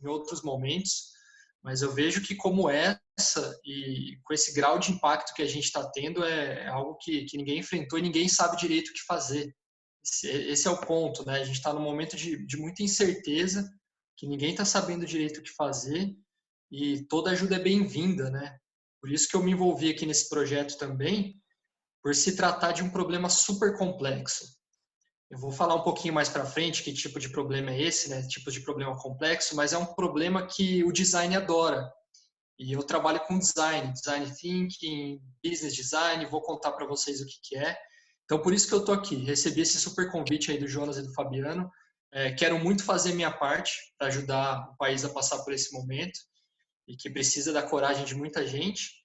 em outros momentos, mas eu vejo que como essa e com esse grau de impacto que a gente está tendo é algo que ninguém enfrentou e ninguém sabe direito o que fazer. Esse é o ponto, né? A gente está num momento de muita incerteza, que ninguém está sabendo direito o que fazer e toda ajuda é bem-vinda, né? Por isso que eu me envolvi aqui nesse projeto também, por se tratar de um problema super complexo. Eu vou falar um pouquinho mais para frente que tipo de problema é esse, né? Tipo de problema complexo, mas é um problema que o design adora. E eu trabalho com design thinking, business design, vou contar para vocês o que é. Então, por isso que eu estou aqui. Recebi esse super convite aí do Jonas e do Fabiano. Quero muito fazer minha parte para ajudar o país a passar por esse momento e que precisa da coragem de muita gente.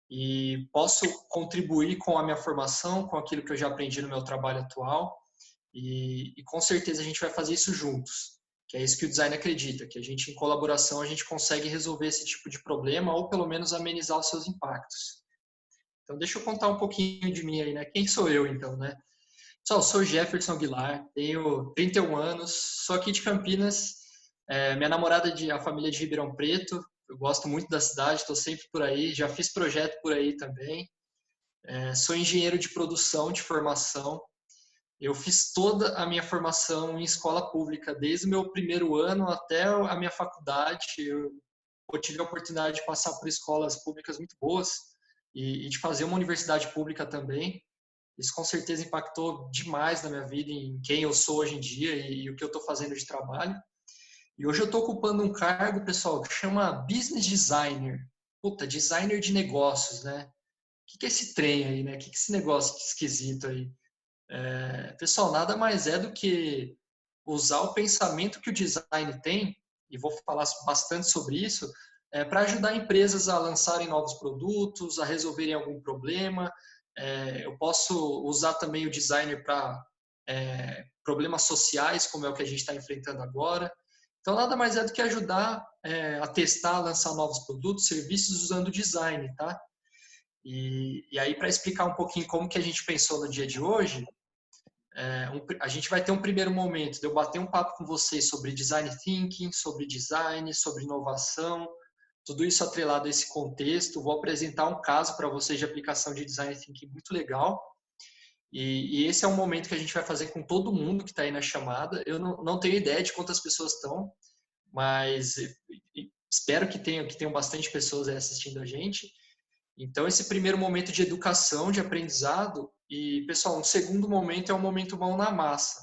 E posso contribuir com a minha formação, com aquilo que eu já aprendi no meu trabalho atual. E com certeza a gente vai fazer isso juntos, que é isso que o design acredita, que a gente, em colaboração, a gente consegue resolver esse tipo de problema ou pelo menos amenizar os seus impactos. Então, deixa eu contar um pouquinho de mim aí, né? Quem sou eu, então, né? Pessoal, sou Jefferson Aguilar, tenho 31 anos, sou aqui de Campinas, minha namorada é a família de Ribeirão Preto, eu gosto muito da cidade, estou sempre por aí, já fiz projeto por aí também. Sou engenheiro de produção, de formação. Eu fiz toda a minha formação em escola pública, desde o meu primeiro ano até a minha faculdade. Eu tive a oportunidade de passar por escolas públicas muito boas e de fazer uma universidade pública também. Isso com certeza impactou demais na minha vida, em quem eu sou hoje em dia e o que eu estou fazendo de trabalho. E hoje eu estou ocupando um cargo, pessoal, que chama Business Designer. Puta, designer de negócios, né? O que é esse trem aí, né? O que é esse negócio esquisito aí? Pessoal, nada mais é do que usar o pensamento que o design tem, e vou falar bastante sobre isso, para ajudar empresas a lançarem novos produtos, a resolverem algum problema. Eu posso usar também o designer para problemas sociais, como é o que a gente está enfrentando agora. Então, nada mais é do que ajudar a testar, lançar novos produtos, serviços usando o design, tá? E aí, para explicar um pouquinho como que a gente pensou no dia de hoje, a gente vai ter um primeiro momento de eu bater um papo com vocês sobre design thinking, sobre design, sobre inovação, tudo isso atrelado a esse contexto. Vou apresentar um caso para vocês de aplicação de design thinking muito legal. E esse é um momento que a gente vai fazer com todo mundo que está aí na chamada. Eu não tenho ideia de quantas pessoas estão, mas espero que tenham bastante pessoas aí assistindo a gente. Então, esse primeiro momento de educação, de aprendizado, e, pessoal, um segundo momento é o momento mão na massa,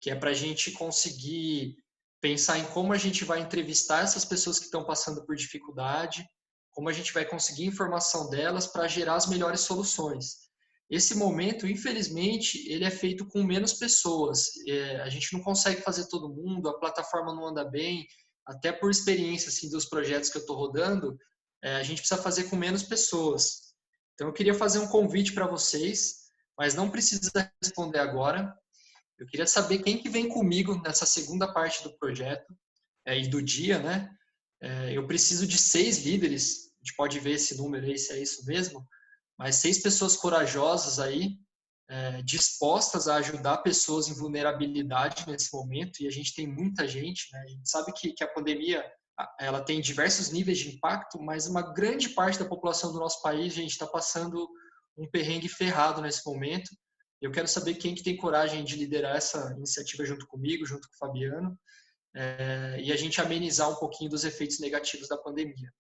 que é para a gente conseguir pensar em como a gente vai entrevistar essas pessoas que estão passando por dificuldade, como a gente vai conseguir informação delas para gerar as melhores soluções. Esse momento, infelizmente, ele é feito com menos pessoas. A gente não consegue fazer todo mundo, a plataforma não anda bem, até por experiência assim, dos projetos que eu estou rodando, a gente precisa fazer com menos pessoas. Então, eu queria fazer um convite para vocês, mas não precisa responder agora. Eu queria saber quem que vem comigo nessa segunda parte do projeto e do dia, né? Eu preciso de 6 líderes, a gente pode ver esse número aí, se é isso mesmo, mas 6 pessoas corajosas aí, dispostas a ajudar pessoas em vulnerabilidade nesse momento, e a gente tem muita gente, né? A gente sabe que a pandemia ela tem diversos níveis de impacto, mas uma grande parte da população do nosso país, a gente está passando um perrengue ferrado nesse momento. Eu quero saber quem que tem coragem de liderar essa iniciativa junto comigo, junto com o Fabiano, e a gente amenizar um pouquinho dos efeitos negativos da pandemia.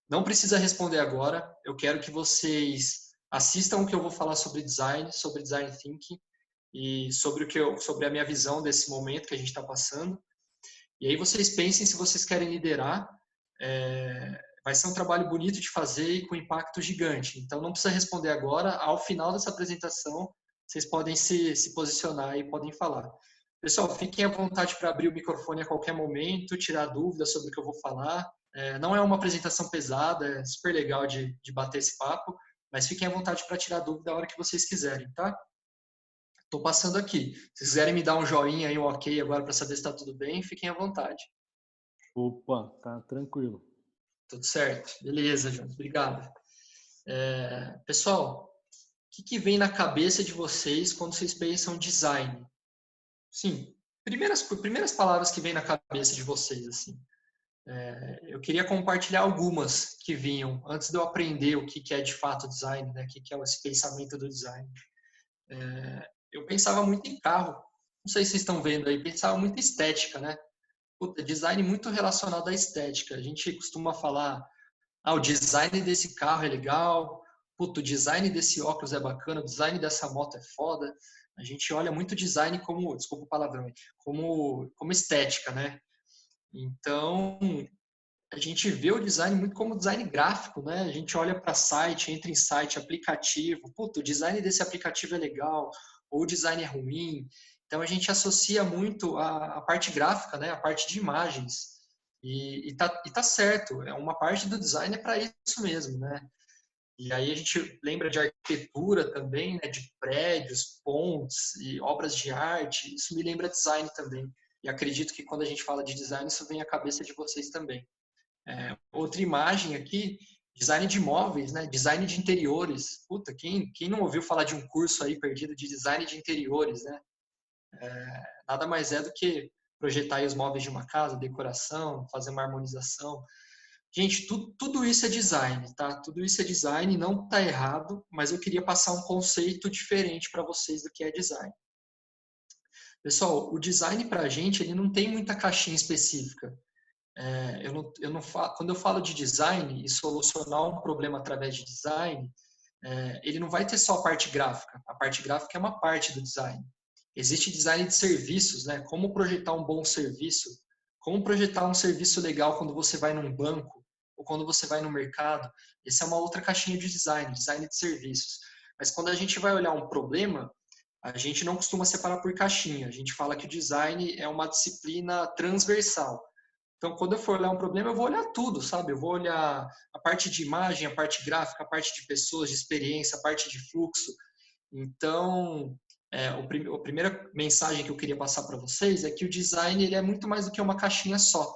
Não precisa responder agora, eu quero que vocês assistam o que eu vou falar sobre design thinking, e sobre a minha visão desse momento que a gente está passando. E aí vocês pensem se vocês querem liderar. Vai ser um trabalho bonito de fazer e com impacto gigante. Então não precisa responder agora. Ao final dessa apresentação, vocês podem se posicionar e podem falar. Pessoal, fiquem à vontade para abrir o microfone a qualquer momento, tirar dúvidas sobre o que eu vou falar. Não é uma apresentação pesada, é super legal de bater esse papo, mas fiquem à vontade para tirar dúvida a hora que vocês quiserem, tá? Estou passando aqui. Se quiserem me dar um joinha aí, um ok agora para saber se está tudo bem, fiquem à vontade. Opa, tá tranquilo. Tudo certo. Beleza, João. Obrigado. Pessoal, o que vem na cabeça de vocês quando vocês pensam design? Sim, primeiras palavras que vêm na cabeça de vocês, assim. Eu queria compartilhar algumas que vinham antes de eu aprender o que é de fato design, né? O que é esse pensamento do design. Eu pensava muito em carro. Não sei se vocês estão vendo aí, pensava muito em estética, né? Puta, design muito relacionado à estética. A gente costuma falar, o design desse carro é legal, puta, o design desse óculos é bacana, o design dessa moto é foda. A gente olha muito design como, desculpa o palavrão, como estética, né? Então, a gente vê o design muito como design gráfico, né? A gente olha para site, entra em site, aplicativo, puta, o design desse aplicativo é legal, ou o design é ruim. Então a gente associa muito a parte gráfica, né? A parte de imagens. E tá certo, uma parte do design é para isso mesmo, né? E aí a gente lembra de arquitetura também, né? De prédios, pontes e obras de arte. Isso me lembra design também. E acredito que quando a gente fala de design, isso vem à cabeça de vocês também. Outra imagem aqui, design de imóveis, né? Design de interiores. Puta, quem não ouviu falar de um curso aí perdido de design de interiores, né? Nada mais é do que projetar aí os móveis de uma casa, decoração, fazer uma harmonização. Gente, tudo isso é design, tá? Tudo isso é design, não está errado, mas eu queria passar um conceito diferente para vocês do que é design. Pessoal, o design para a gente, ele não tem muita caixinha específica. Quando eu falo de design e solucionar um problema através de design, ele não vai ter só a parte gráfica. A parte gráfica é uma parte do design. Existe design de serviços, né? Como projetar um bom serviço, como projetar um serviço legal quando você vai num banco ou quando você vai no mercado. Essa é uma outra caixinha de design, design de serviços. Mas quando a gente vai olhar um problema, a gente não costuma separar por caixinha. A gente fala que o design é uma disciplina transversal. Então, quando eu for olhar um problema, eu vou olhar tudo, sabe? Eu vou olhar a parte de imagem, a parte gráfica, a parte de pessoas, de experiência, a parte de fluxo. Então, a primeira mensagem que eu queria passar para vocês é que o design ele é muito mais do que uma caixinha só.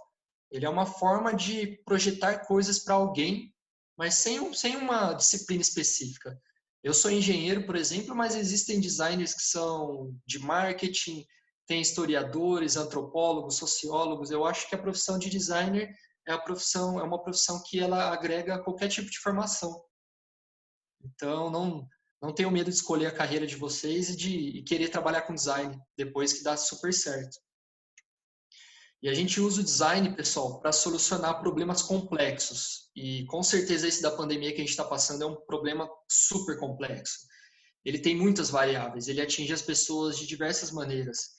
Ele é uma forma de projetar coisas para alguém, mas sem uma disciplina específica. Eu sou engenheiro, por exemplo, mas existem designers que são de marketing, tem historiadores, antropólogos, sociólogos. Eu acho que a profissão de designer é uma profissão que ela agrega qualquer tipo de formação. Então, não tenham medo de escolher a carreira de vocês e de querer trabalhar com design depois que dá super certo. E a gente usa o design, pessoal, para solucionar problemas complexos. E com certeza esse da pandemia que a gente está passando é um problema super complexo. Ele tem muitas variáveis, ele atinge as pessoas de diversas maneiras.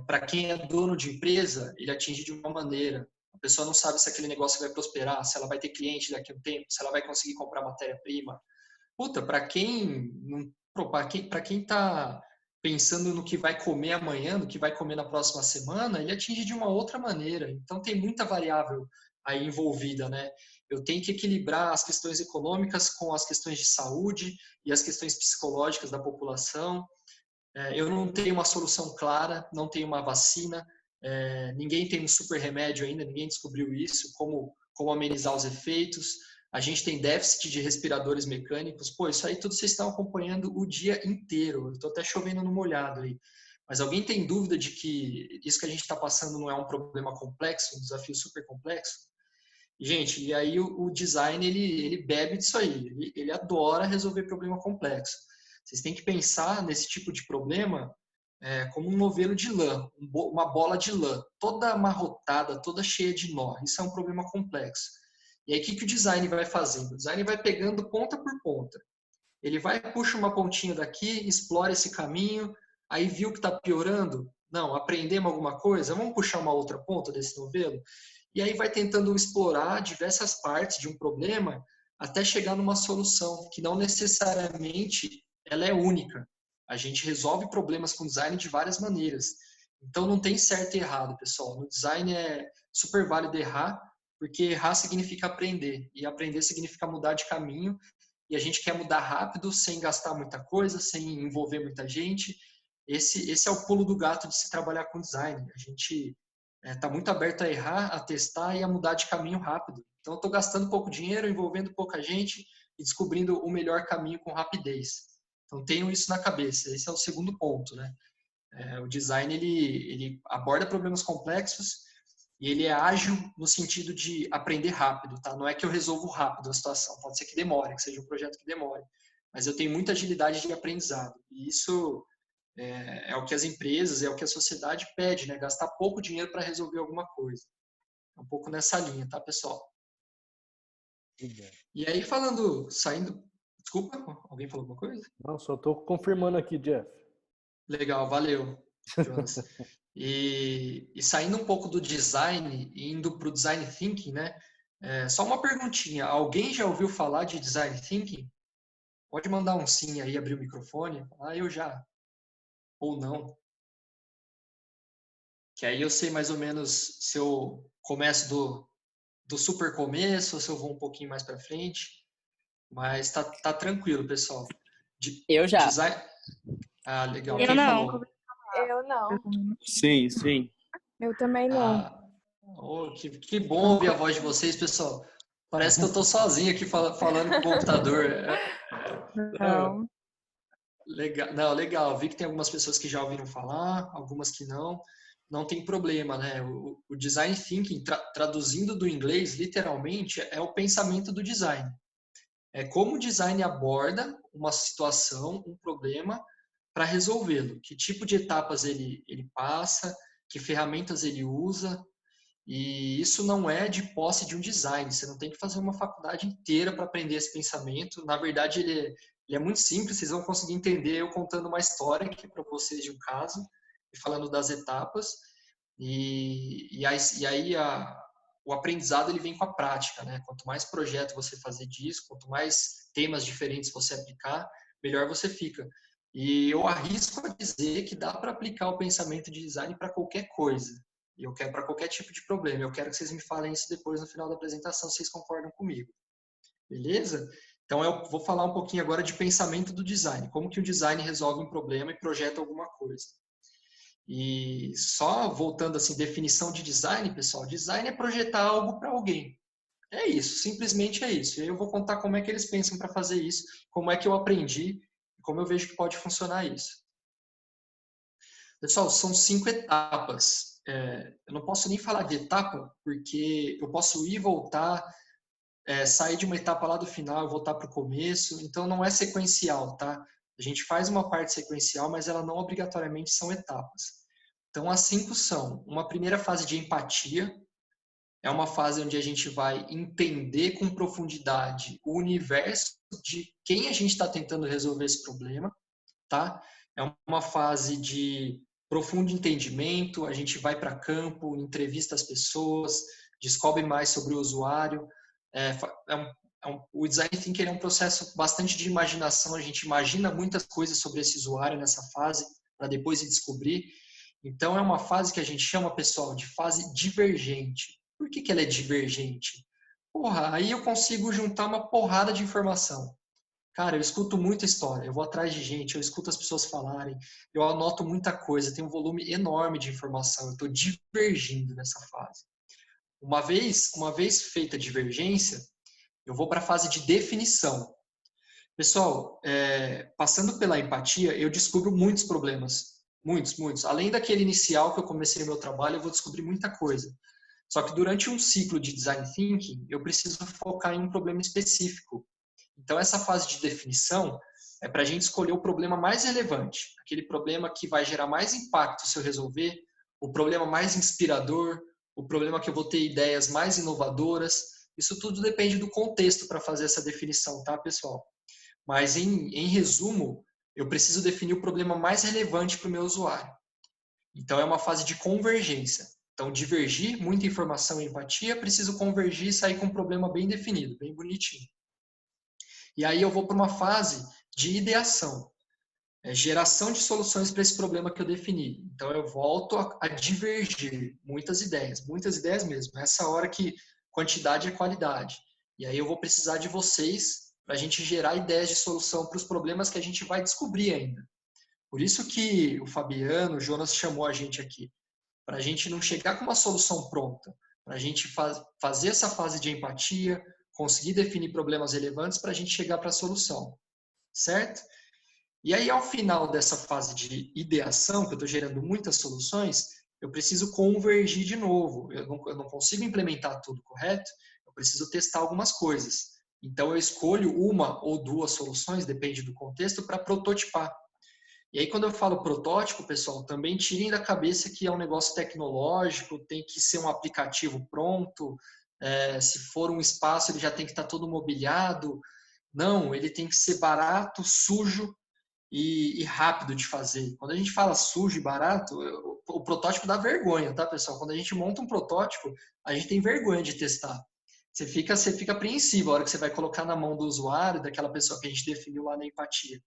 Para quem é dono de empresa, ele atinge de uma maneira. A pessoa não sabe se aquele negócio vai prosperar, se ela vai ter cliente daqui a um tempo, se ela vai conseguir comprar matéria-prima. Puta, para quem está pensando no que vai comer amanhã, no que vai comer na próxima semana, ele atinge de uma outra maneira. Então tem muita variável aí envolvida, né? Eu tenho que equilibrar as questões econômicas com as questões de saúde e as questões psicológicas da população. Eu não tenho uma solução clara, não tenho uma vacina, ninguém tem um super remédio ainda, ninguém descobriu isso, como amenizar os efeitos. A gente tem déficit de respiradores mecânicos. Pô, isso aí tudo vocês estão acompanhando o dia inteiro. Eu estou até chovendo no molhado aí. Mas alguém tem dúvida de que isso que a gente está passando não é um problema complexo, um desafio super complexo? Gente, e aí o design, ele bebe disso aí. Ele adora resolver problema complexo. Vocês têm que pensar nesse tipo de problema como um novelo de lã, uma bola de lã, toda amarrotada, toda cheia de nó. Isso é um problema complexo. E aí, o que o design vai fazendo? O design vai pegando ponta por ponta. Ele vai, puxa uma pontinha daqui, explora esse caminho, aí viu que está piorando? Não, aprendemos alguma coisa? Vamos puxar uma outra ponta desse novelo? E aí vai tentando explorar diversas partes de um problema até chegar numa solução que não necessariamente ela é única. A gente resolve problemas com design de várias maneiras. Então não tem certo e errado, pessoal. No design é super válido errar, porque errar significa aprender, e aprender significa mudar de caminho, e a gente quer mudar rápido, sem gastar muita coisa, sem envolver muita gente. Esse é o pulo do gato de se trabalhar com design. A gente está muito aberto a errar, a testar e a mudar de caminho rápido. Então, eu estou gastando pouco dinheiro, envolvendo pouca gente e descobrindo o melhor caminho com rapidez. Então, tenham isso na cabeça. Esse é o segundo ponto, né? O design, ele aborda problemas complexos e ele é ágil no sentido de aprender rápido, tá? Não é que eu resolvo rápido a situação, pode ser que demore, que seja um projeto que demore, mas eu tenho muita agilidade de aprendizado, e isso é o que as empresas, é o que a sociedade pede, né? Gastar pouco dinheiro para resolver alguma coisa. É um pouco nessa linha, tá, pessoal? E aí, saindo... Desculpa, alguém falou alguma coisa? Não, só estou confirmando aqui, Jeff. Legal, valeu, Jonas. E saindo um pouco do design e indo para o design thinking, né? Só uma perguntinha. Alguém já ouviu falar de design thinking? Pode mandar um sim aí, abrir o microfone. Eu já. Ou não. Que aí eu sei mais ou menos se eu começo do super começo ou se eu vou um pouquinho mais para frente. Mas tá tranquilo, pessoal. Eu já. Design... legal. Eu Quem não. falou? Eu não. Sim, sim. Eu também não. Que bom ouvir a voz de vocês, pessoal. Parece que eu estou sozinho aqui falando com o computador. Não. Legal. Não, legal. Vi que tem algumas pessoas que já ouviram falar, algumas que não. Não tem problema, né? O design thinking, traduzindo do inglês, literalmente, é o pensamento do design. É como o design aborda uma situação, um problema, para resolvê-lo. Que tipo de etapas ele passa, que ferramentas ele usa. E isso não é de posse de um design. Você não tem que fazer uma faculdade inteira para aprender esse pensamento. Na verdade, ele é muito simples. Vocês vão conseguir entender eu contando uma história aqui para vocês de um caso e falando das etapas. E aí o aprendizado ele vem com a prática, né? Quanto mais projeto você fazer disso, quanto mais temas diferentes você aplicar, melhor você fica. E eu arrisco a dizer que dá para aplicar o pensamento de design para qualquer coisa. E eu quero para qualquer tipo de problema. Eu quero que vocês me falem isso depois no final da apresentação, se vocês concordam comigo. Beleza? Então eu vou falar um pouquinho agora de pensamento do design. Como que o design resolve um problema e projeta alguma coisa. E só voltando assim, definição de design, pessoal. Design é projetar algo para alguém. É isso, simplesmente é isso. E aí eu vou contar como é que eles pensam para fazer isso, como é que eu aprendi, como eu vejo que pode funcionar isso. Pessoal, são 5 etapas. Eu não posso nem falar de etapa, porque eu posso ir e voltar, sair de uma etapa lá do final e voltar para o começo, então não é sequencial, tá? A gente faz uma parte sequencial, mas ela não obrigatoriamente são etapas. Então, as 5 são: uma primeira fase de empatia, é uma fase onde a gente vai entender com profundidade o universo de quem a gente está tentando resolver esse problema, tá? É uma fase de profundo entendimento, a gente vai para campo, entrevista as pessoas, descobre mais sobre o usuário. O design thinking é um processo bastante de imaginação, a gente imagina muitas coisas sobre esse usuário nessa fase, para depois ir descobrir. Então, é uma fase que a gente chama, pessoal, de fase divergente. Por que ela é divergente? Aí eu consigo juntar uma porrada de informação. Cara, eu escuto muita história, eu vou atrás de gente, eu escuto as pessoas falarem, eu anoto muita coisa, tem um volume enorme de informação, eu estou divergindo nessa fase. Uma vez feita a divergência, eu vou para a fase de definição. Pessoal, passando pela empatia, eu descubro muitos problemas, muitos. Além daquele inicial que eu comecei meu trabalho, eu vou descobrir muita coisa. Só que durante um ciclo de design thinking, eu preciso focar em um problema específico. Então, essa fase de definição é para a gente escolher o problema mais relevante, aquele problema que vai gerar mais impacto se eu resolver, o problema mais inspirador, o problema que eu vou ter ideias mais inovadoras. Isso tudo depende do contexto para fazer essa definição, tá, pessoal? Mas, em resumo, eu preciso definir o problema mais relevante para o meu usuário. Então, é uma fase de convergência. Então, divergir, muita informação e empatia, preciso convergir e sair com um problema bem definido, bem bonitinho. E aí eu vou para uma fase de ideação, geração de soluções para esse problema que eu defini. Então eu volto a divergir muitas ideias mesmo. Nessa hora que quantidade é qualidade. E aí eu vou precisar de vocês para a gente gerar ideias de solução para os problemas que a gente vai descobrir ainda. Por isso que o Fabiano, o Jonas chamou a gente aqui, para a gente não chegar com uma solução pronta, para a gente fazer essa fase de empatia, conseguir definir problemas relevantes para a gente chegar para a solução, certo? E aí, ao final dessa fase de ideação, que eu estou gerando muitas soluções, eu preciso convergir de novo. Eu não consigo implementar tudo, correto? Eu preciso testar algumas coisas. Então, eu escolho uma ou duas soluções, depende do contexto, para prototipar. E aí, quando eu falo protótipo, pessoal, também tirem da cabeça que é um negócio tecnológico, tem que ser um aplicativo pronto, se for um espaço, ele já tem que estar todo mobiliado. Não, ele tem que ser barato, sujo e rápido de fazer. Quando a gente fala sujo e barato, o protótipo dá vergonha, tá, pessoal? Quando a gente monta um protótipo, a gente tem vergonha de testar. Você fica apreensivo a hora que você vai colocar na mão do usuário, daquela pessoa que a gente definiu lá na empatia.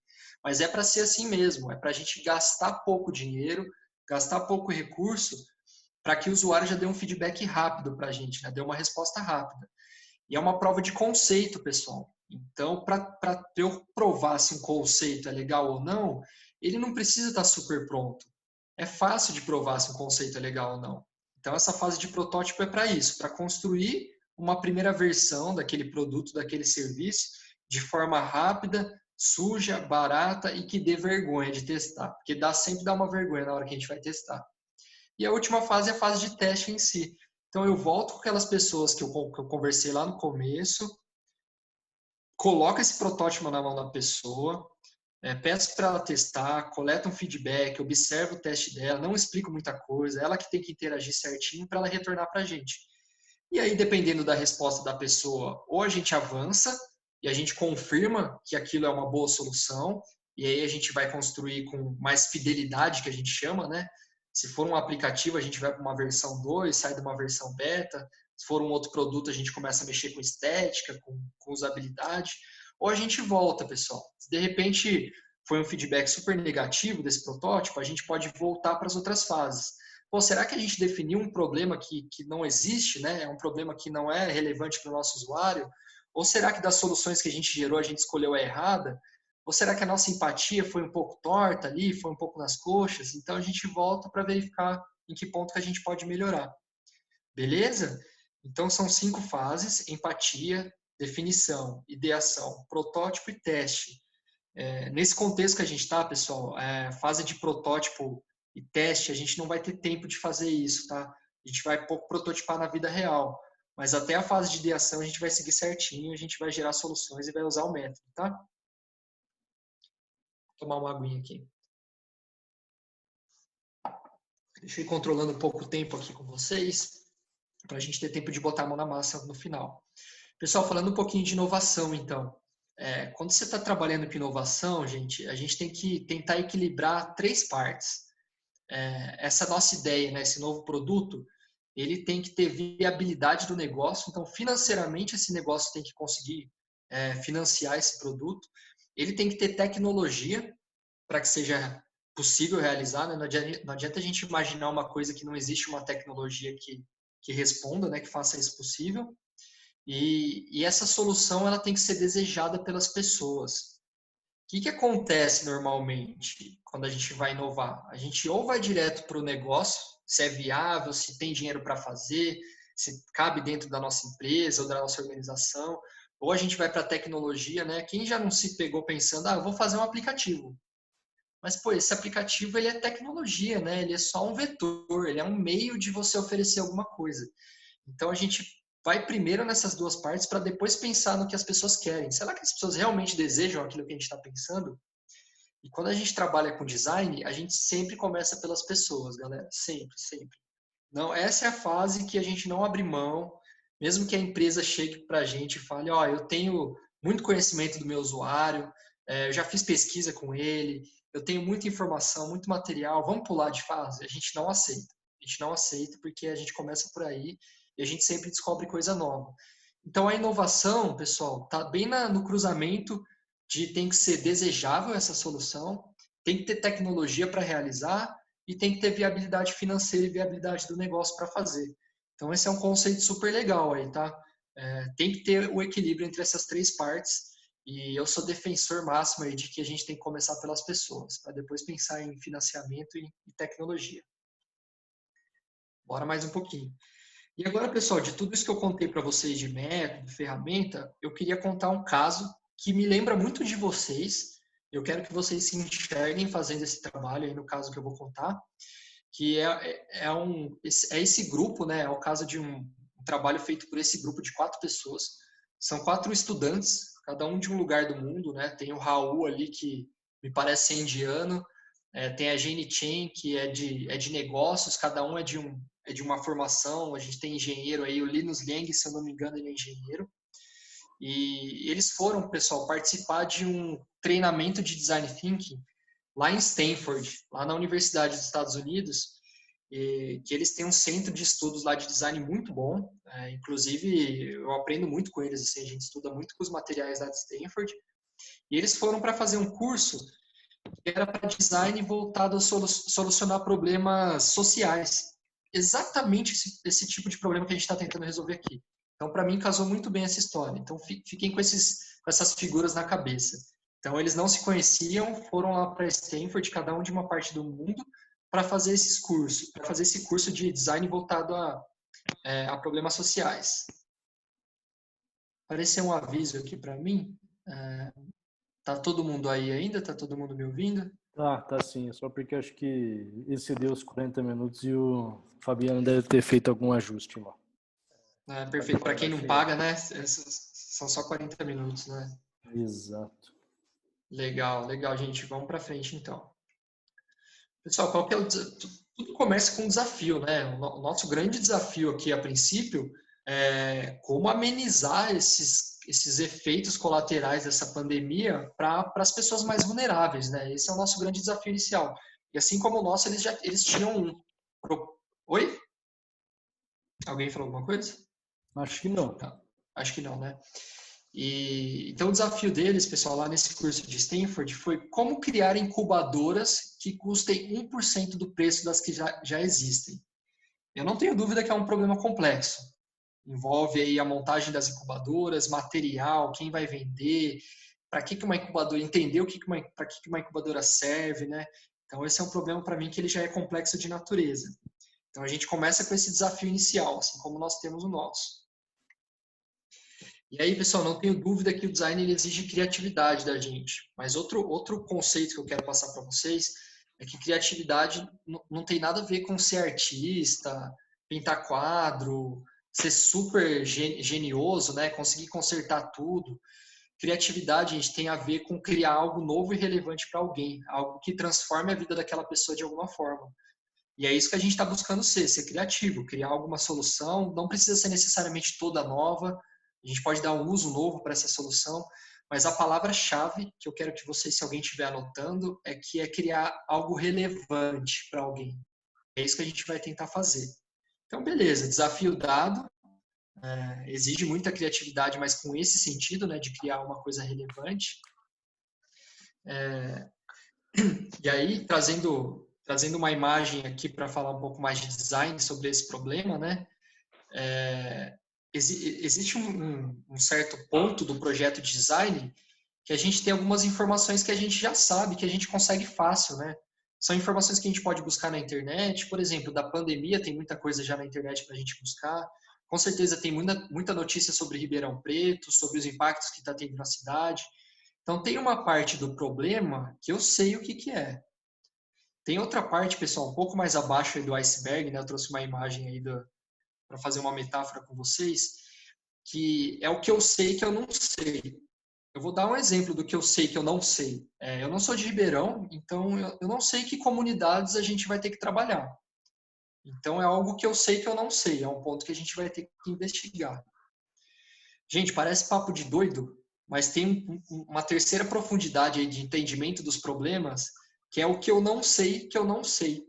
Mas é para ser assim mesmo, é para a gente gastar pouco dinheiro, gastar pouco recurso, para que o usuário já dê um feedback rápido para a gente, né? Dê uma resposta rápida. E é uma prova de conceito, pessoal. Então, para eu provar se um conceito é legal ou não, ele não precisa estar super pronto. É fácil de provar se um conceito é legal ou não. Então, essa fase de protótipo é para isso, para construir uma primeira versão daquele produto, daquele serviço, de forma rápida, suja, barata e que dê vergonha de testar. Porque sempre dá uma vergonha na hora que a gente vai testar. E a última fase é a fase de teste em si. Então, eu volto com aquelas pessoas que eu conversei lá no começo, coloco esse protótipo na mão da pessoa, peço para ela testar, coleta um feedback, observo o teste dela, não explico muita coisa, ela que tem que interagir certinho para ela retornar para a gente. E aí, dependendo da resposta da pessoa, ou a gente avança e a gente confirma que aquilo é uma boa solução, e aí a gente vai construir com mais fidelidade, que a gente chama, né? Se for um aplicativo, a gente vai para uma versão 2, sai de uma versão beta. Se for um outro produto, a gente começa a mexer com estética, com usabilidade. Ou a gente volta, pessoal. Se de repente foi um feedback super negativo desse protótipo, a gente pode voltar para as outras fases. Pô, será que a gente definiu um problema que não existe, né? É um problema que não é relevante para o nosso usuário? Ou será que das soluções que a gente gerou, a gente escolheu a errada? Ou será que a nossa empatia foi um pouco torta ali, foi um pouco nas coxas? Então a gente volta para verificar em que ponto que a gente pode melhorar. Beleza? Então são 5 fases: empatia, definição, ideação, protótipo e teste. Nesse contexto que a gente está, pessoal, fase de protótipo e teste, a gente não vai ter tempo de fazer isso, tá? A gente vai pouco prototipar na vida real. Mas até a fase de ideação a gente vai seguir certinho, a gente vai gerar soluções e vai usar o método, tá? Vou tomar uma aguinha aqui. Deixa eu ir controlando um pouco o tempo aqui com vocês, para a gente ter tempo de botar a mão na massa no final. Pessoal, falando um pouquinho de inovação, então. Quando você está trabalhando com inovação, gente, a gente tem que tentar equilibrar 3 partes. Essa nossa ideia, né, esse novo produto, ele tem que ter viabilidade do negócio, então financeiramente esse negócio tem que conseguir financiar esse produto, ele tem que ter tecnologia para que seja possível realizar, né? Não adianta a gente imaginar uma coisa que não existe uma tecnologia que responda, né, que faça isso possível, e essa solução ela tem que ser desejada pelas pessoas. O que acontece normalmente quando a gente vai inovar? A gente ou vai direto para o negócio, se é viável, se tem dinheiro para fazer, se cabe dentro da nossa empresa ou da nossa organização, ou a gente vai para a tecnologia, né? Quem já não se pegou pensando, eu vou fazer um aplicativo. Mas, pô, esse aplicativo ele é tecnologia, né? Ele é só um vetor, ele é um meio de você oferecer alguma coisa. Então, a gente vai primeiro nessas 2 partes para depois pensar no que as pessoas querem. Será que as pessoas realmente desejam aquilo que a gente está pensando? E quando a gente trabalha com design, a gente sempre começa pelas pessoas, galera. Sempre, sempre. Não, essa é a fase que a gente não abre mão, mesmo que a empresa chegue para a gente e fale, eu tenho muito conhecimento do meu usuário, eu já fiz pesquisa com ele, eu tenho muita informação, muito material, vamos pular de fase? A gente não aceita. A gente não aceita porque a gente começa por aí e a gente sempre descobre coisa nova. Então, a inovação, pessoal, está bem no cruzamento de tem que ser desejável essa solução, tem que ter tecnologia para realizar e tem que ter viabilidade financeira e viabilidade do negócio para fazer. Então, esse é um conceito super legal aí, tá? Tem que ter o equilíbrio entre essas 3 partes e eu sou defensor máximo aí de que a gente tem que começar pelas pessoas, para depois pensar em financiamento e tecnologia. Bora mais um pouquinho. E agora, pessoal, de tudo isso que eu contei para vocês de método, ferramenta, eu queria contar um caso que me lembra muito de vocês. Eu quero que vocês se enxerguem fazendo esse trabalho aí no caso que eu vou contar, que é esse grupo, né? É o caso de um trabalho feito por esse grupo de 4 pessoas. São 4 estudantes, cada um de um lugar do mundo, né? Tem o Raul ali, que me parece ser indiano, tem a Jenny Chen, que é de negócios, cada um é de uma formação. A gente tem engenheiro aí, o Linus Liang, se eu não me engano, ele é engenheiro. E eles foram, pessoal, participar de um treinamento de Design Thinking lá em Stanford, lá na Universidade dos Estados Unidos, que eles têm um centro de estudos lá de design muito bom. Inclusive, eu aprendo muito com eles, assim, a gente estuda muito com os materiais lá de Stanford. E eles foram para fazer um curso que era para design voltado a solucionar problemas sociais. Exatamente esse tipo de problema que a gente está tentando resolver aqui. Então, para mim, casou muito bem essa história. Então, fiquem com essas figuras na cabeça. Então, eles não se conheciam, foram lá para Stanford, cada um de uma parte do mundo, para fazer esses cursos, para fazer esse curso de design voltado a problemas sociais. Apareceu um aviso aqui para mim. Tá todo mundo aí ainda? Tá todo mundo me ouvindo? Tá sim. Só porque acho que excedeu os 40 minutos e o Fabiano deve ter feito algum ajuste lá. Perfeito. Para quem não paga, né? São só 40 minutos, né? Exato. Legal, gente. Vamos para frente, então. Pessoal, qual que é tudo começa com um desafio, né? O nosso grande desafio aqui, a princípio, é como amenizar esses efeitos colaterais dessa pandemia para as pessoas mais vulneráveis, né? Esse é o nosso grande desafio inicial. E assim como o nosso, eles tinham um... Oi? Alguém falou alguma coisa? Acho que não. Não, acho que não, né? Então, o desafio deles, pessoal, lá nesse curso de Stanford, foi como criar incubadoras que custem 1% do preço das que já existem. Eu não tenho dúvida que é um problema complexo. Envolve aí a montagem das incubadoras, material, quem vai vender, para que uma incubadora, entender para que uma incubadora serve, né? Então, esse é um problema para mim que ele já é complexo de natureza. Então, a gente começa com esse desafio inicial, assim como nós temos o nosso. E aí, pessoal, não tenho dúvida que o design ele exige criatividade da gente. Mas outro conceito que eu quero passar para vocês é que criatividade não tem nada a ver com ser artista, pintar quadro, ser super genioso, né? Conseguir consertar tudo. Criatividade, a gente tem a ver com criar algo novo e relevante para alguém, algo que transforme a vida daquela pessoa de alguma forma. E é isso que a gente está buscando ser criativo, criar alguma solução. Não precisa ser necessariamente toda nova. A gente pode dar um uso novo para essa solução, mas a palavra-chave que eu quero que vocês, se alguém estiver anotando, é que é criar algo relevante para alguém. É isso que a gente vai tentar fazer. Então, beleza, desafio dado, exige muita criatividade, mas com esse sentido, né, de criar uma coisa relevante. E aí, trazendo uma imagem aqui para falar um pouco mais de design sobre esse problema, né, existe um certo ponto do projeto de design que a gente tem algumas informações que a gente já sabe, que a gente consegue fácil, né? São informações que a gente pode buscar na internet, por exemplo, da pandemia tem muita coisa já na internet para a gente buscar. Com certeza tem muita notícia sobre Ribeirão Preto, sobre os impactos que está tendo na cidade. Então tem uma parte do problema que eu sei o que é. Tem outra parte, pessoal, um pouco mais abaixo aí do iceberg, né? Eu trouxe uma imagem aí para fazer uma metáfora com vocês, que é o que eu sei que eu não sei. Eu vou dar um exemplo do que eu sei que eu não sei. Eu não sou de Ribeirão, então eu não sei que comunidades a gente vai ter que trabalhar. Então é algo que eu sei que eu não sei, é um ponto que a gente vai ter que investigar. Gente, parece papo de doido, mas tem uma terceira profundidade aí de entendimento dos problemas, que é o que eu não sei que eu não sei.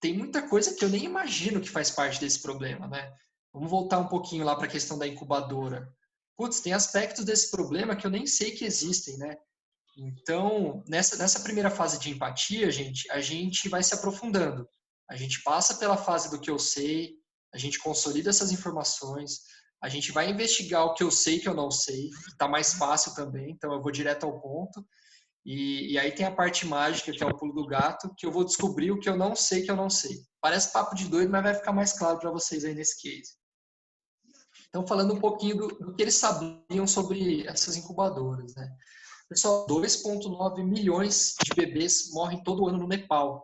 Tem muita coisa que eu nem imagino que faz parte desse problema, né? Vamos voltar um pouquinho lá para a questão da incubadora. Putz, tem aspectos desse problema que eu nem sei que existem, né? Então, nessa primeira fase de empatia, a gente vai se aprofundando. A gente passa pela fase do que eu sei, a gente consolida essas informações, a gente vai investigar o que eu sei que eu não sei, que está mais fácil também, então eu vou direto ao ponto. E aí tem a parte mágica, que é o pulo do gato, que eu vou descobrir o que eu não sei que eu não sei. Parece papo de doido, mas vai ficar mais claro para vocês aí nesse case. Então, falando um pouquinho do que eles sabiam sobre essas incubadoras, né? Pessoal, 2,9 milhões de bebês morrem todo ano no Nepal.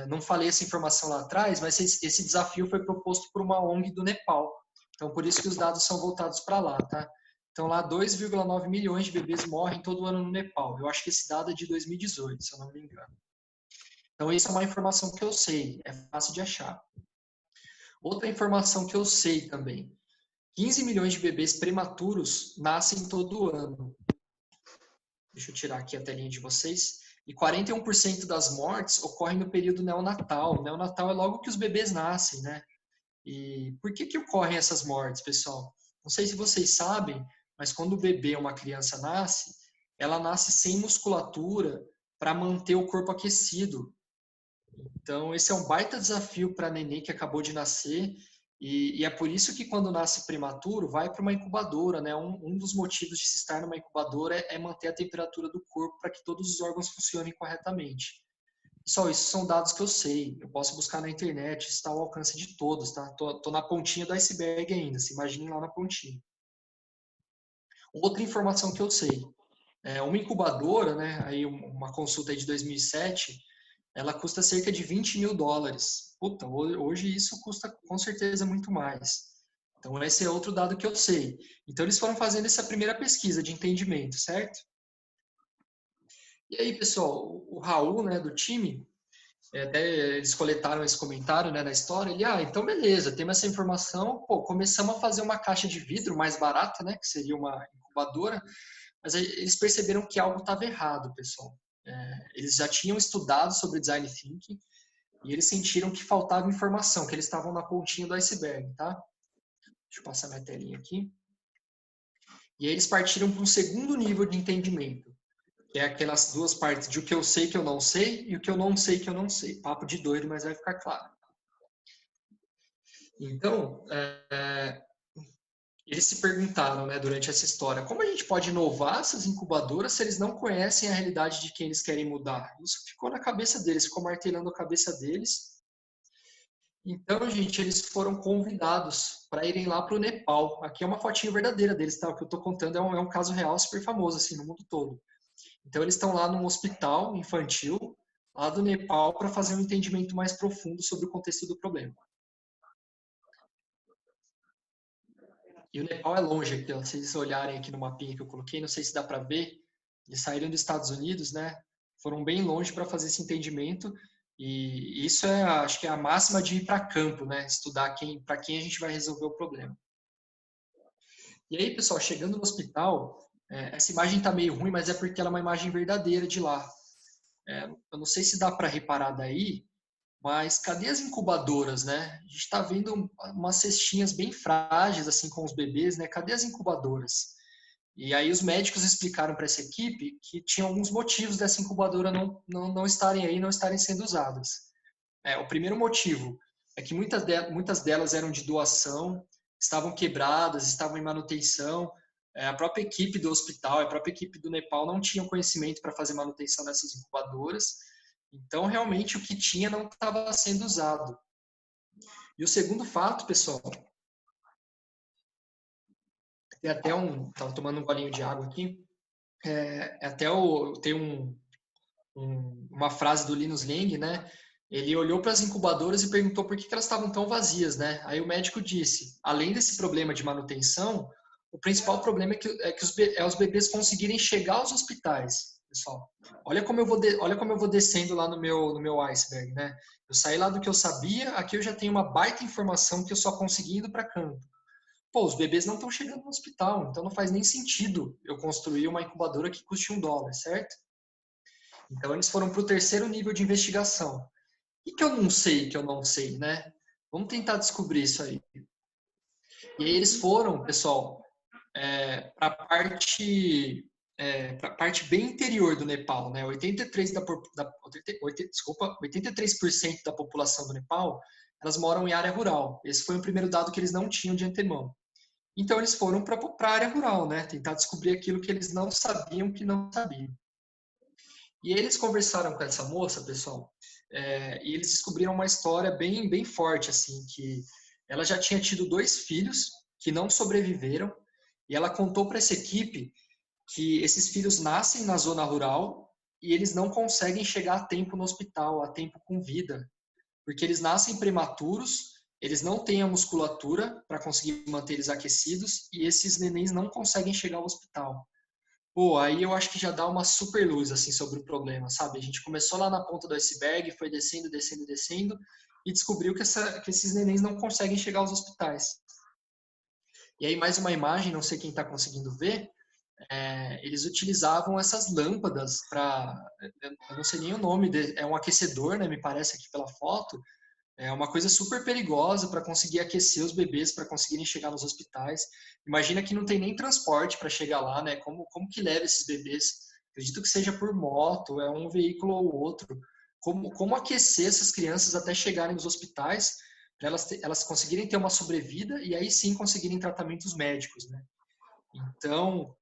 Não falei essa informação lá atrás, mas esse desafio foi proposto por uma ONG do Nepal. Então, por isso que os dados são voltados para lá, tá? Então, lá 2,9 milhões de bebês morrem todo ano no Nepal. Eu acho que esse dado é de 2018, se eu não me engano. Então, isso é uma informação que eu sei, é fácil de achar. Outra informação que eu sei também, 15 milhões de bebês prematuros nascem todo ano. Deixa eu tirar aqui a telinha de vocês. E 41% das mortes ocorrem no período neonatal. O neonatal é logo que os bebês nascem, né? E por que ocorrem essas mortes, pessoal? Não sei se vocês sabem, mas quando o bebê, uma criança, nasce, ela nasce sem musculatura para manter o corpo aquecido. Então, esse é um baita desafio para a neném que acabou de nascer. E é por isso que quando nasce prematuro, vai para uma incubadora, né? Um dos motivos de se estar numa incubadora é manter a temperatura do corpo para que todos os órgãos funcionem corretamente. Pessoal, isso são dados que eu sei. Eu posso buscar na internet, está ao alcance de todos, tá? Tô na pontinha do iceberg ainda, se imaginem lá na pontinha. Outra informação que eu sei. Uma incubadora, né? Aí uma consulta aí de 2007, ela custa cerca de $20 mil. Puta, hoje isso custa com certeza muito mais. Então, esse é outro dado que eu sei. Então, eles foram fazendo essa primeira pesquisa de entendimento, certo? E aí, pessoal, o Raul, né, do time, até eles coletaram esse comentário, né, na história, então beleza, temos essa informação, começamos a fazer uma caixa de vidro mais barata, né, que seria uma incubadora, mas aí eles perceberam que algo estava errado, pessoal. Eles já tinham estudado sobre Design Thinking e eles sentiram que faltava informação, que eles estavam na pontinha do iceberg, tá? Deixa eu passar minha telinha aqui. E aí eles partiram para um segundo nível de entendimento, que é aquelas duas partes de o que eu sei que eu não sei e o que eu não sei que eu não sei. Papo de doido, mas vai ficar claro. Então, eles se perguntaram, né, durante essa história, como a gente pode inovar essas incubadoras se eles não conhecem a realidade de quem eles querem mudar? Isso ficou na cabeça deles, ficou martelando a cabeça deles. Então, gente, eles foram convidados para irem lá para o Nepal. Aqui é uma fotinha verdadeira deles, tá? O que eu estou contando é um caso real super famoso, assim, no mundo todo. Então, eles estão lá num hospital infantil, lá do Nepal, para fazer um entendimento mais profundo sobre o contexto do problema. E o Nepal é longe aqui, ó. Se vocês olharem aqui no mapinha que eu coloquei, não sei se dá para ver, eles saíram dos Estados Unidos, né? Foram bem longe para fazer esse entendimento. E isso acho que é a máxima de ir para campo, né? Estudar para quem a gente vai resolver o problema. E aí, pessoal, chegando no hospital, essa imagem está meio ruim, mas é porque ela é uma imagem verdadeira de lá. Eu não sei se dá para reparar daí, mas cadê as incubadoras, né? A gente está vendo umas cestinhas bem frágeis, assim, com os bebês, né? Cadê as incubadoras? E aí os médicos explicaram para essa equipe que tinha alguns motivos dessa incubadora não estarem aí, não estarem sendo usadas. O primeiro motivo é que muitas delas eram de doação, estavam quebradas, estavam em manutenção. A própria equipe do hospital, a própria equipe do Nepal não tinham conhecimento para fazer manutenção dessas incubadoras. Então, realmente, o que tinha não estava sendo usado. E o segundo fato, pessoal, tem até estava tomando um golinho de água aqui, tem uma frase do Linus Leng, né? Ele olhou para as incubadoras e perguntou por que elas estavam tão vazias, né? Aí o médico disse, além desse problema de manutenção, o principal problema é os bebês conseguirem chegar aos hospitais, pessoal. Olha como eu vou descendo lá no meu iceberg, né? Eu saí lá do que eu sabia, aqui eu já tenho uma baita informação que eu só consegui indo para campo. Pô, os bebês não estão chegando no hospital, então não faz nem sentido eu construir uma incubadora que custe $1, certo? Então eles foram para o terceiro nível de investigação. O que eu não sei, né? Vamos tentar descobrir isso aí. E aí eles foram, pessoal, para a parte bem interior do Nepal, né? 83% da população do Nepal, elas moram em área rural. Esse foi o primeiro dado que eles não tinham de antemão. Então eles foram para a área rural, né? Tentar descobrir aquilo que eles não sabiam que não sabiam. E eles conversaram com essa moça, pessoal, e eles descobriram uma história bem, bem forte, assim, que ela já tinha tido 2 filhos que não sobreviveram, e ela contou para essa equipe que esses filhos nascem na zona rural e eles não conseguem chegar a tempo no hospital, a tempo com vida, porque eles nascem prematuros, eles não têm a musculatura para conseguir manter eles aquecidos e esses nenéns não conseguem chegar ao hospital. Pô, aí eu acho que já dá uma super luz assim sobre o problema, sabe? A gente começou lá na ponta do iceberg, foi descendo, descendo, descendo e descobriu que esses nenéns não conseguem chegar aos hospitais. E aí mais uma imagem, não sei quem está conseguindo ver, eles utilizavam essas lâmpadas para, eu não sei nem o nome, é um aquecedor, né? Me parece aqui pela foto. É uma coisa super perigosa para conseguir aquecer os bebês, para conseguirem chegar nos hospitais. Imagina que não tem nem transporte para chegar lá, né? Como que leva esses bebês? Acredito que seja por moto, é um veículo ou outro. Como aquecer essas crianças até chegarem nos hospitais, para elas conseguirem ter uma sobrevida e aí sim conseguirem tratamentos médicos, né? Então,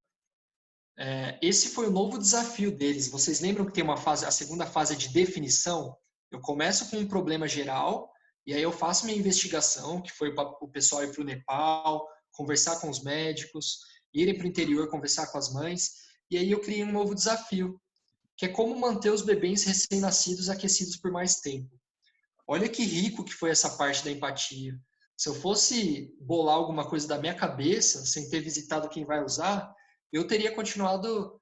esse foi o novo desafio deles. Vocês lembram que tem uma fase, a segunda fase é de definição? Eu começo com um problema geral, e aí eu faço minha investigação, que foi o pessoal ir para o Nepal, conversar com os médicos, irem para o interior conversar com as mães, e aí eu criei um novo desafio, que é como manter os bebês recém-nascidos aquecidos por mais tempo. Olha que rico que foi essa parte da empatia. Se eu fosse bolar alguma coisa da minha cabeça, sem ter visitado quem vai usar, eu teria continuado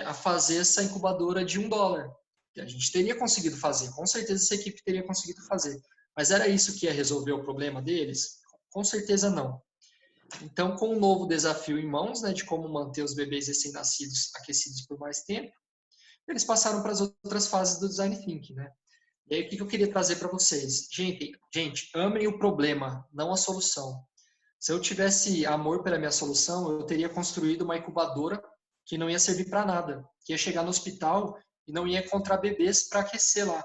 a fazer essa incubadora de $1. A gente teria conseguido fazer, com certeza essa equipe teria conseguido fazer. Mas era isso que ia resolver o problema deles? Com certeza não. Então, com um novo desafio em mãos, né, de como manter os bebês recém-nascidos aquecidos por mais tempo, eles passaram para as outras fases do Design Thinking, né? E aí, o que eu queria trazer para vocês? Gente, amem o problema, não a solução. Se eu tivesse amor pela minha solução, eu teria construído uma incubadora que não ia servir para nada, que ia chegar no hospital e não ia encontrar bebês para aquecer lá.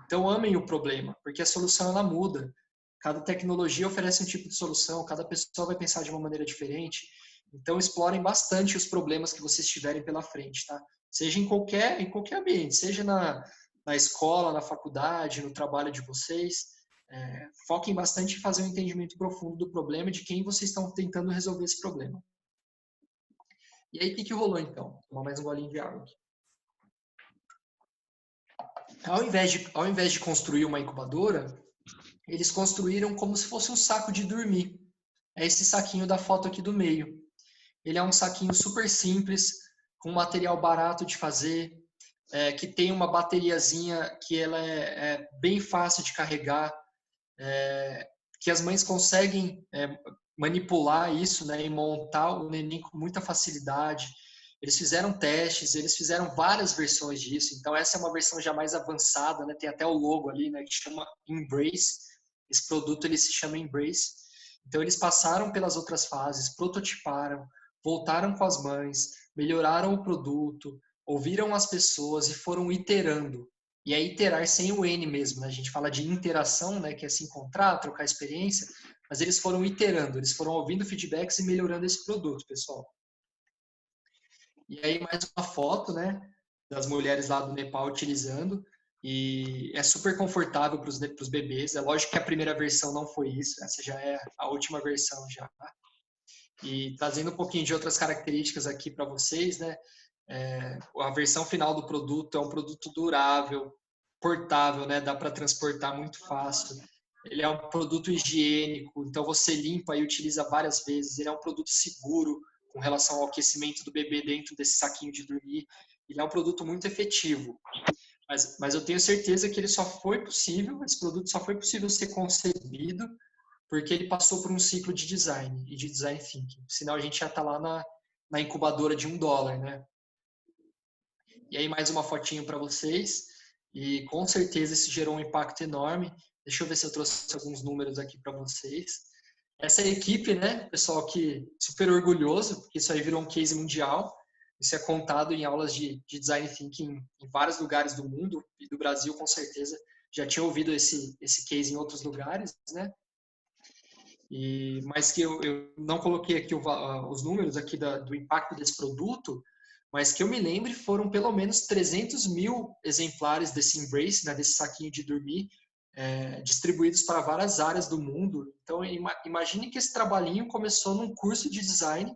Então, amem o problema, porque a solução ela muda. Cada tecnologia oferece um tipo de solução, cada pessoa vai pensar de uma maneira diferente. Então, explorem bastante os problemas que vocês tiverem pela frente, tá? Seja em qualquer ambiente, seja na escola, na faculdade, no trabalho de vocês. Foquem bastante em fazer um entendimento profundo do problema e de quem vocês estão tentando resolver esse problema. E aí, o que rolou então? Vou tomar mais um golinho de água aqui. Ao invés de construir uma incubadora, eles construíram como se fosse um saco de dormir. É esse saquinho da foto aqui do meio. Ele é um saquinho super simples, com material barato de fazer, que tem uma bateriazinha que ela é bem fácil de carregar, que as mães conseguem manipular isso, né, e montar o neném com muita facilidade. Eles fizeram testes, eles fizeram várias versões disso. Então essa é uma versão já mais avançada, né? Tem até o logo ali, né, que chama Embrace. Esse produto ele se chama Embrace. Então eles passaram pelas outras fases, prototiparam, voltaram com as mães, melhoraram o produto, ouviram as pessoas e foram iterando. E é iterar sem o N mesmo, né? A gente fala de interação, né, que é se encontrar, trocar experiência, mas eles foram iterando, eles foram ouvindo feedbacks e melhorando esse produto, pessoal. E aí mais uma foto, né, das mulheres lá do Nepal utilizando, e é super confortável para os bebês. É lógico que a primeira versão não foi isso, essa já é a última versão já. E trazendo um pouquinho de outras características aqui para vocês, né, a versão final do produto é um produto durável, portável, né, dá para transportar muito fácil. Ele é um produto higiênico, então você limpa e utiliza várias vezes. Ele é um produto seguro com relação ao aquecimento do bebê dentro desse saquinho de dormir. Ele é um produto muito efetivo. Mas eu tenho certeza que esse produto só foi possível ser concebido porque ele passou por um ciclo de design e de design thinking. Senão a gente já está lá na incubadora de $1, né? E aí mais uma fotinho para vocês. E com certeza isso gerou um impacto enorme. Deixa eu ver se eu trouxe alguns números aqui para vocês. Essa é a equipe, né, pessoal, que super orgulhoso, porque isso aí virou um case mundial. Isso é contado em aulas de design thinking em vários lugares do mundo e do Brasil, com certeza. Já tinha ouvido esse case em outros lugares, né? Mas que eu não coloquei aqui os números aqui do impacto desse produto, mas que eu me lembre foram pelo menos 300 mil exemplares desse Embrace, né, desse saquinho de dormir, distribuídos para várias áreas do mundo. Então, imagine que esse trabalhinho começou num curso de design,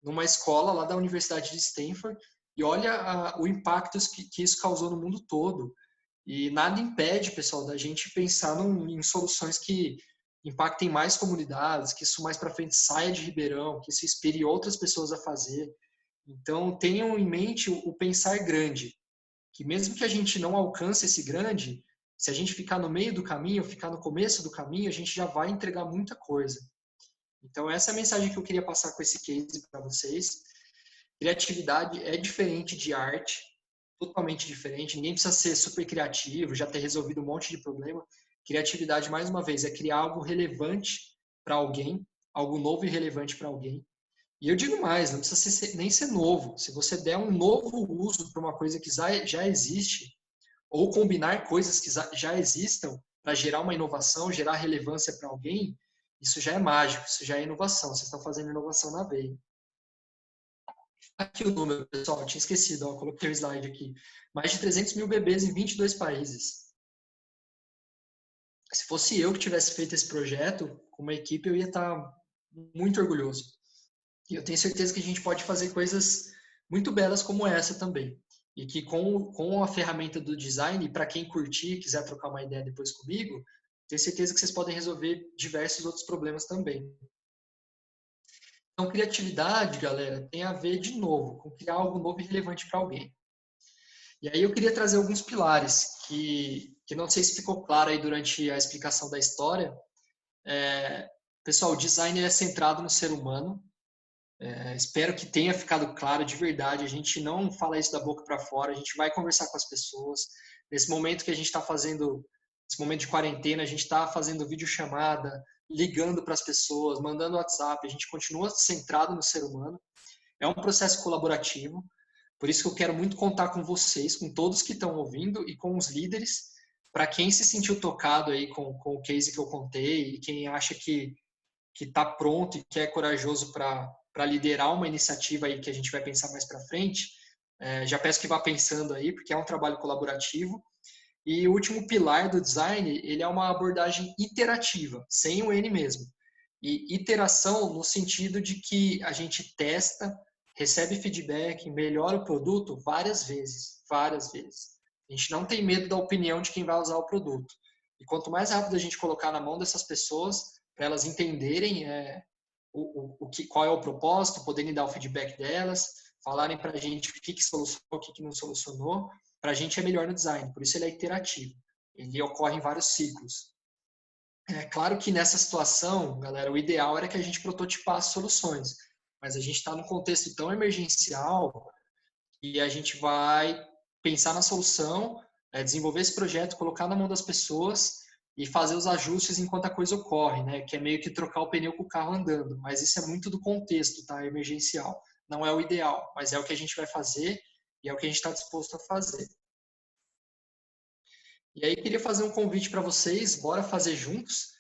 numa escola lá da Universidade de Stanford, e olha o impacto que isso causou no mundo todo. E nada impede, pessoal, da gente pensar em soluções que impactem mais comunidades, que isso mais para frente saia de Ribeirão, que isso inspire outras pessoas a fazer. Então, tenham em mente o pensar grande, que mesmo que a gente não alcance esse grande, se a gente ficar no meio do caminho, ficar no começo do caminho, a gente já vai entregar muita coisa. Então, essa é a mensagem que eu queria passar com esse case para vocês. Criatividade é diferente de arte, totalmente diferente. Ninguém precisa ser super criativo, já ter resolvido um monte de problema. Criatividade, mais uma vez, é criar algo relevante para alguém, algo novo e relevante para alguém. E eu digo mais, não precisa nem ser novo. Se você der um novo uso para uma coisa que já existe, ou combinar coisas que já existam para gerar uma inovação, gerar relevância para alguém, isso já é mágico, isso já é inovação. Vocês estão fazendo inovação na veia. Aqui o número, pessoal, eu tinha esquecido, ó, coloquei o slide aqui. Mais de 300 mil bebês em 22 países. Se fosse eu que tivesse feito esse projeto, com uma equipe, eu ia estar muito orgulhoso. E eu tenho certeza que a gente pode fazer coisas muito belas como essa também. E que com a ferramenta do design, para quem curtir e quiser trocar uma ideia depois comigo, tenho certeza que vocês podem resolver diversos outros problemas também. Então, criatividade, galera, tem a ver, de novo, com criar algo novo e relevante para alguém. E aí eu queria trazer alguns pilares que não sei se ficou claro aí durante a explicação da história. Pessoal, o design é centrado no ser humano. Espero que tenha ficado claro de verdade. A gente não fala isso da boca para fora, a gente vai conversar com as pessoas. Nesse momento que a gente está fazendo, nesse momento de quarentena, a gente está fazendo videochamada, ligando para as pessoas, mandando WhatsApp, a gente continua centrado no ser humano. É um processo colaborativo, por isso que eu quero muito contar com vocês, com todos que estão ouvindo e com os líderes, para quem se sentiu tocado aí com o case que eu contei e quem acha que está pronto e que é corajoso para liderar uma iniciativa aí que a gente vai pensar mais para frente, já peço que vá pensando aí, porque é um trabalho colaborativo. E o último pilar do design, ele é uma abordagem iterativa, sem o N mesmo. E iteração no sentido de que a gente testa, recebe feedback, melhora o produto várias vezes, várias vezes. A gente não tem medo da opinião de quem vai usar o produto. E quanto mais rápido a gente colocar na mão dessas pessoas, para elas entenderem qual é o propósito, poderem dar o feedback delas, falarem para a gente o que solucionou, o que não solucionou, para a gente é melhor no design, por isso ele é iterativo. Ele ocorre em vários ciclos. É claro que nessa situação, galera, o ideal era que a gente prototipasse soluções, mas a gente está num contexto tão emergencial e a gente vai pensar na solução, desenvolver esse projeto, colocar na mão das pessoas e fazer os ajustes enquanto a coisa ocorre, né? Que é meio que trocar o pneu com o carro andando, mas isso é muito do contexto, tá? Emergencial. Não é o ideal, mas é o que a gente vai fazer e é o que a gente está disposto a fazer. E aí queria fazer um convite para vocês, bora fazer juntos.